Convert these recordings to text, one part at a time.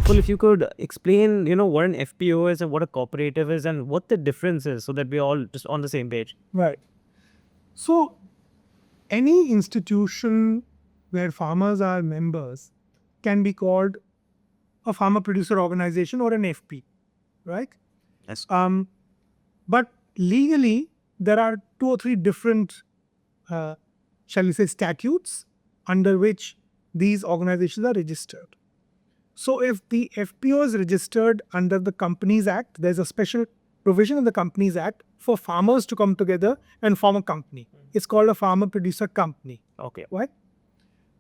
Well, if you could explain, what an FPO is and what a cooperative is and what the difference is so that we're all just on the same page. Right. So, any institution where farmers are members can be called a farmer producer organization or an FP, right? Yes. But legally, there are 2 or 3 different, shall we say, statutes under which these organizations are registered. So, if the FPO is registered under the Companies Act, there's a special provision in the Companies Act for farmers to come together and form a company. It's called a farmer producer company. Okay. Right?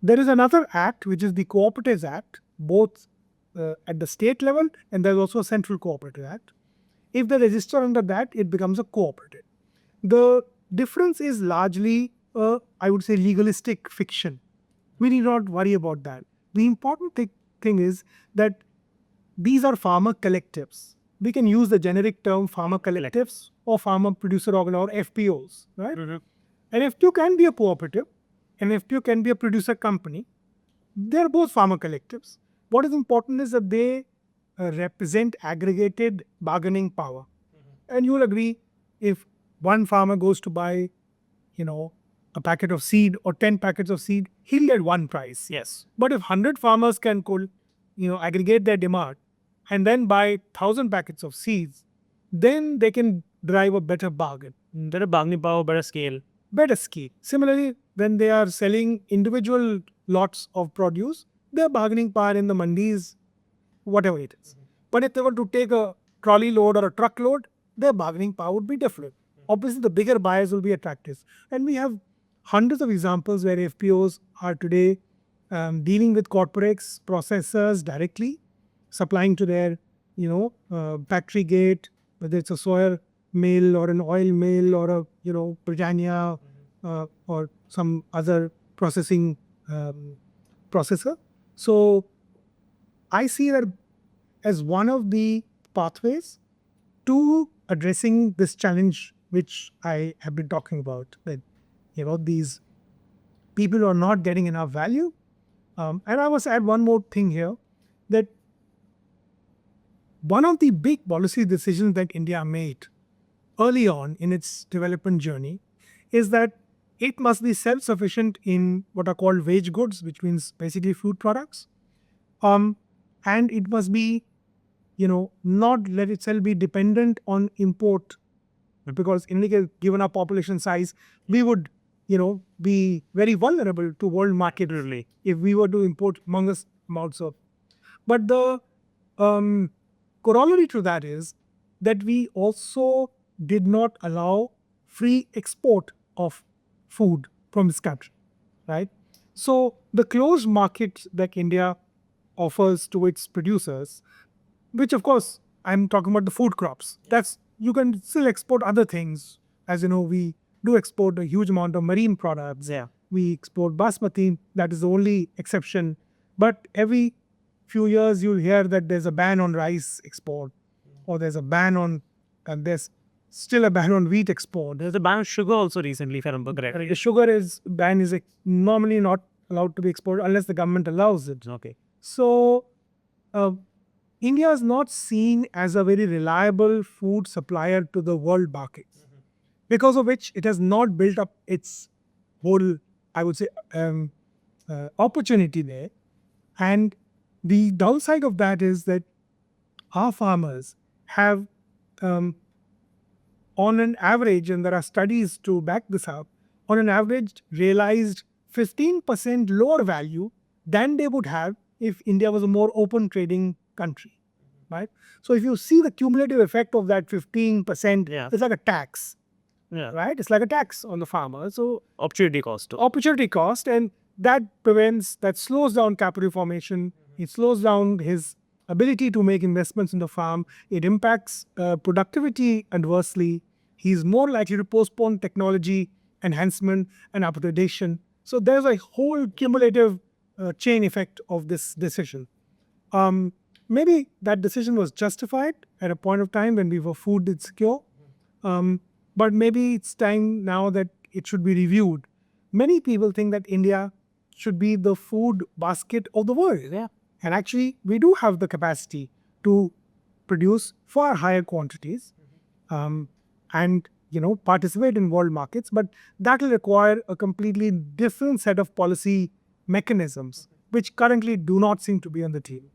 There is another act, which is the Cooperatives Act, both at the state level, and there's also a Central Cooperative Act. If they register under that, it becomes a cooperative. The difference is largely, I would say, legalistic fiction. We need not worry about that. The important thing is that these are farmer collectives. We can use the generic term farmer collectives or farmer producer organ or FPOs, right? An FPO can be a cooperative, an FPO can be a producer company. They're both farmer collectives. What is important is that they represent aggregated bargaining power. And you will agree, if one farmer goes to buy, a packet of seed or 10 packets of seed, he'll get one price. Yes. But if 100 farmers can aggregate their demand and then buy 1,000 packets of seeds, then they can drive a better bargain. Better bargaining power, better scale. Better scale. Similarly, when they are selling individual lots of produce, their bargaining power in the mandis, whatever it is. But if they were to take a trolley load or a truck load, their bargaining power would be different. Obviously, the bigger buyers will be attractive. And we have hundreds of examples where FPOs are today dealing with corporates, processors directly, supplying to their, factory gate, whether it's a soya mill or an oil mill or a, Britannia or some other processing processor. So I see that as one of the pathways to addressing this challenge, which I have been talking about, that these people are not getting enough value. And I must add one more thing here, that one of the big policy decisions that India made early on in its development journey is that it must be self-sufficient in what are called wage goods, which means basically food products. And it must be, not let itself be dependent on import, because in India, given our population size, we would, be very vulnerable to world market really if we were to import humongous amounts of. But the corollary to that is that we also did not allow free export of food from this country, right? So the closed market that India offers to its producers, which of course I'm talking about the food crops. That's, you can still export other things. As you know, we do export a huge amount of marine products. Yeah. We export basmati. That is the only exception. But every few years you'll hear that there's a ban on rice export, or there's a ban on, and there's still a ban on wheat export. There's a ban on sugar also recently, if I remember correctly. The sugar ban is normally not allowed to be exported unless the government allows it. Okay. So India is not seen as a very reliable food supplier to the world market, because of which it has not built up its whole, I would say, opportunity there. And the downside of that is that our farmers have, on an average, and there are studies to back this up, on an average realized 15% lower value than they would have if India was a more open trading country, right? So if you see the cumulative effect of that 15%, it's like a tax, right? It's like a tax on the farmer. So opportunity cost. Opportunity cost, and that slows down capital formation. It slows down his ability to make investments in the farm. It impacts productivity adversely. He's more likely to postpone technology enhancement and upgradation. So there's a whole cumulative chain effect of this decision. Maybe that decision was justified at a point of time when we were food insecure. But maybe it's time now that it should be reviewed. Many people think that India should be the food basket of the world. Yeah. And actually, we do have the capacity to produce far higher quantities and participate in world markets, but that will require a completely different set of policy mechanisms, which currently do not seem to be on the table.